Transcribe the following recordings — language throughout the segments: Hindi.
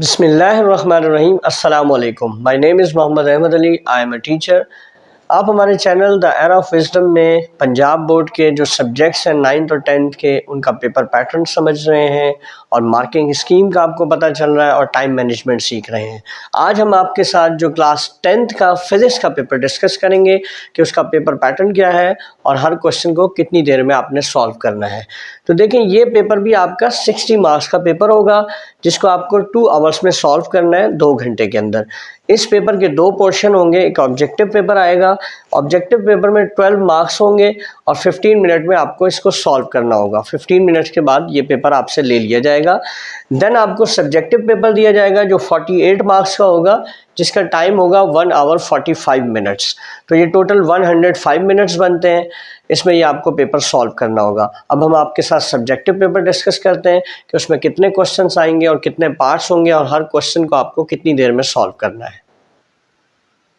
बिस्मिल्लाहिर्रहमानिर्रहीम अस्सलाम वालेकुम। My name is Mohammad Ahmed Ali. I am a teacher. आप हमारे channel the era of wisdom में पंजाब बोर्ड के जो सब्जेक्ट्स हैं 9th और 10th के, उनका पेपर पैटर्न समझ रहे हैं और मार्किंग स्कीम का आपको पता चल रहा है और टाइम मैनेजमेंट सीख रहे हैं। आज हम आपके साथ जो क्लास 10th का फिज़िक्स का पेपर डिस्कस करेंगे कि उसका पेपर पैटर्न क्या है और हर क्वेश्चन को कितनी देर में आपने सॉल्व करना है। तो देखें, ये पेपर भी आपका 60 मार्क्स का पेपर होगा जिसको आपको 2 आवर्स में सॉल्व करना है, 2 घंटे के अंदर। इस पेपर के 2 पोर्शन होंगे। एक ऑब्जेक्टिव पेपर आएगा, ऑब्जेक्टिव पेपर में 12 मार्क्स होंगे और 15 मिनट में आपको इसको सॉल्व करना होगा। 15 मिनट्स के बाद ये पेपर आपसे ले लिया जाएगा। देन आपको सब्जेक्टिव पेपर दिया जाएगा जो 48 मार्क्स का होगा, जिसका टाइम होगा 1 आवर 45 मिनट्स। तो ये टोटल 105 मिनट्स बनते हैं। इसमें ये आपको पेपर सॉल्व करना होगा। अब हम आपके साथ सब्जेक्टिव पेपर डिस्कस करते हैं कि उसमें कितने क्वेश्चंस आएंगे और कितने पार्ट्स होंगे और हर क्वेश्चन को आपको कितनी देर में सॉल्व करना है।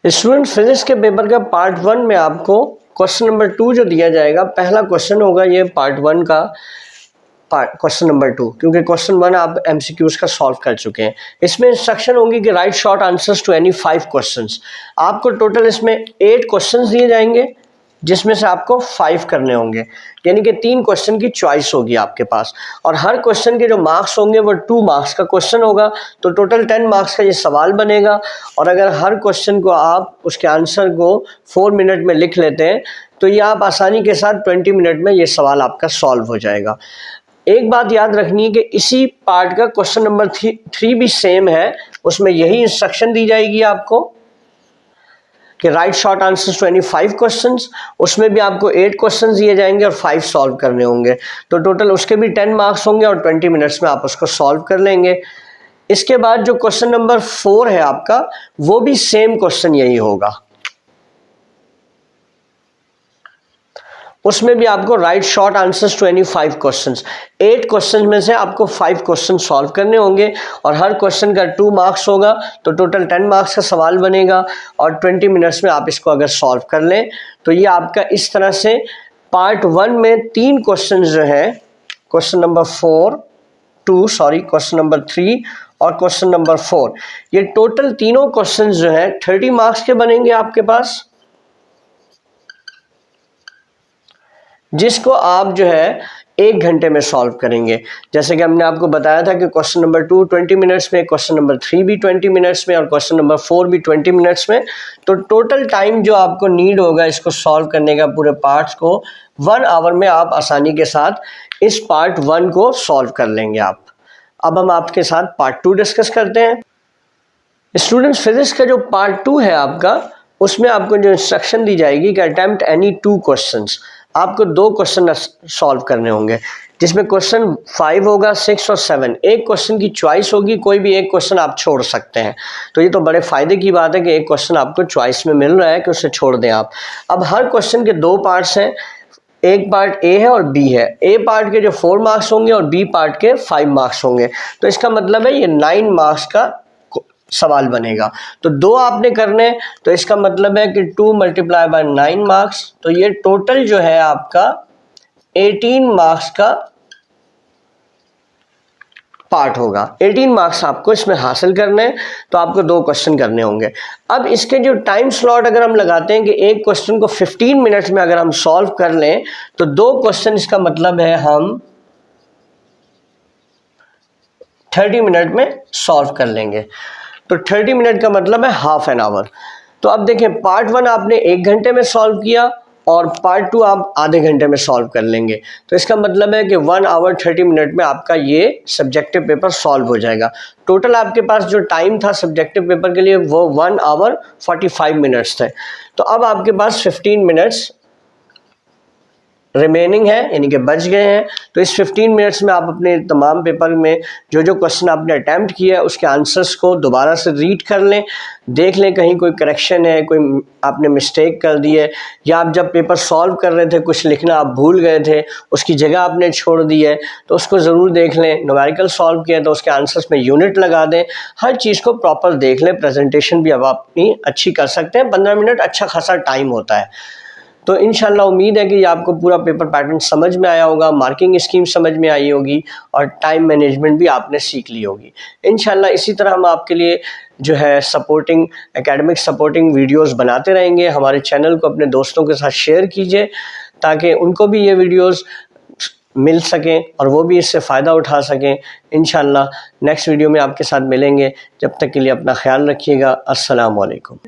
स्टूडेंट, फिजिक्स के पेपर का पार्ट 1 में आपको क्वेश्चन नंबर 2 जो दिया जाएगा, पहला क्वेश्चन होगा ये पार्ट 1 का क्वेश्चन नंबर 2, क्योंकि क्वेश्चन 1 आप MCQs का सॉल्व कर चुके हैं। इसमें इंस्ट्रक्शन होंगी कि write short answers to any 5 questions. आपको टोटल इसमें 8 क्वेश्चंस दिए जाएंगे जिसमें से आपको 5 करने होंगे, यानी कि 3 क्वेश्चन की चॉइस होगी आपके पास। और हर क्वेश्चन के जो मार्क्स होंगे वो 2 मार्क्स का क्वेश्चन होगा, तो टोटल 10 मार्क्स का ये सवाल बनेगा। और अगर हर क्वेश्चन को आप उसके आंसर को 4 मिनट में लिख लेते हैं तो ये आप आसानी के साथ 20 मिनट में ये सवाल आपका सॉल्व हो जाएगा। एक बात याद रखनी है कि इसी पार्ट का क्वेश्चन नंबर 3 भी सेम है, उसमें यही इंस्ट्रक्शन दी जाएगी आपको कि write short answers to any 5 questions. उसमें भी आपको 8 क्वेश्चंस दिए जाएंगे और 5 सॉल्व करने होंगे, तो टोटल उसके भी 10 मार्क्स होंगे और 20 मिनट्स में आप उसको सॉल्व कर लेंगे। इसके बाद जो क्वेश्चन नंबर 4 है आपका, वो भी सेम क्वेश्चन यही होगा। उसमें भी आपको write short answers to any 5 questions, 8 question में से आपको 5 क्वेश्चन सॉल्व करने होंगे और हर क्वेश्चन का 2 मार्क्स होगा, तो टोटल 10 मार्क्स का सवाल बनेगा और 20 मिनट्स में आप इसको अगर सॉल्व कर लें तो ये आपका इस तरह से पार्ट 1 में 3 क्वेश्चन जो है, क्वेश्चन नंबर क्वेश्चन नंबर 3 और क्वेश्चन नंबर 4, ये टोटल तीनों क्वेश्चन जो है 30 मार्क्स के बनेंगे आपके पास, जिसको आप जो है 1 घंटे में सॉल्व करेंगे। जैसे कि हमने आपको बताया था कि क्वेश्चन नंबर 2 20 मिनट्स में, क्वेश्चन नंबर 3 भी 20 मिनट्स में और क्वेश्चन नंबर 4 भी 20 मिनट्स में। तो टोटल टाइम जो आपको नीड होगा इसको सॉल्व करने का, पूरे पार्ट्स को 1 आवर में आप आसानी के साथ इस पार्ट 1 को सॉल्व कर लेंगे आप। अब हम आपके साथ पार्ट 2 डिस्कस करते हैं। स्टूडेंट्स, फिजिक्स का जो पार्ट 2 है आपका, उसमें आपको जो इंस्ट्रक्शन दी जाएगी कि अटेम्प्ट एनी 2 क्वेश्चंस। आपको 2 क्वेश्चन सॉल्व करने होंगे, जिसमें क्वेश्चन 5 होगा, 6 और 7। एक क्वेश्चन की चॉइस होगी, कोई भी एक क्वेश्चन आप छोड़ सकते हैं। तो ये तो बड़े फ़ायदे की बात है कि एक क्वेश्चन आपको चॉइस में मिल रहा है कि उसे छोड़ दें आप। अब हर क्वेश्चन के 2 पार्ट्स हैं, एक पार्ट ए है और बी है। ए पार्ट के जो 4 मार्क्स होंगे और बी पार्ट के 5 मार्क्स होंगे, तो इसका मतलब है ये 9 मार्क्स का सवाल बनेगा। तो 2 आपने करने, तो इसका मतलब है कि 2 × 9 मार्क्स, तो ये टोटल जो है आपका 18 मार्क्स का पार्ट होगा। 18 मार्क्स आपको इसमें हासिल करने हैं, तो आपको 2 क्वेश्चन करने होंगे। अब इसके जो टाइम स्लॉट अगर हम लगाते हैं कि एक क्वेश्चन को 15 मिनट्स में अगर हम सॉल्व कर लें, तो 2 क्वेश्चन, इसका मतलब है हम 30 मिनट में सॉल्व कर लेंगे। तो 30 मिनट का मतलब है हाफ एन आवर। तो अब देखें, पार्ट 1 आपने 1 घंटे में सॉल्व किया और पार्ट 2 आप आधे घंटे में सॉल्व कर लेंगे, तो इसका मतलब है कि 1 आवर 30 मिनट में आपका ये सब्जेक्टिव पेपर सॉल्व हो जाएगा। टोटल आपके पास जो टाइम था सब्जेक्टिव पेपर के लिए वो 1 आवर 45 मिनट्स थे। तो अब आपके पास 15 मिनट्स रिमेनिंग है, यानी कि बच गए हैं। तो इस 15 मिनट्स में आप अपने तमाम पेपर में जो जो क्वेश्चन आपने अटैम्प्ट किया है उसके आंसर्स को दोबारा से रीड कर लें, देख लें कहीं कोई करेक्शन है, कोई आपने मिस्टेक कर दी है, या आप जब पेपर सॉल्व कर रहे थे कुछ लिखना आप भूल गए थे, उसकी जगह आपने छोड़ दी है, तो उसको ज़रूर देख लें। न्यूमेरिकल सॉल्व किया तो उसके आंसर्स में यूनिट लगा दें, हर चीज़ को प्रॉपर देख लें। प्रेजेंटेशन भी अब अपनी अच्छी कर सकते हैं, 15 मिनट अच्छा खासा टाइम होता है। तो इंशाल्लाह उम्मीद है कि आपको पूरा पेपर पैटर्न समझ में आया होगा, मार्किंग स्कीम समझ में आई होगी और टाइम मैनेजमेंट भी आपने सीख ली होगी। इंशाल्लाह इसी तरह हम आपके लिए जो है सपोर्टिंग एकेडमिक सपोर्टिंग वीडियोस बनाते रहेंगे। हमारे चैनल को अपने दोस्तों के साथ शेयर कीजिए ताकि उनको भी ये वीडियोस मिल सकें और वो भी इससे फ़ायदा उठा सकें। इंशाल्लाह नेक्स्ट वीडियो में आपके साथ मिलेंगे। जब तक के लिए अपना ख्याल रखिएगा। अस्सलाम वालेकुम।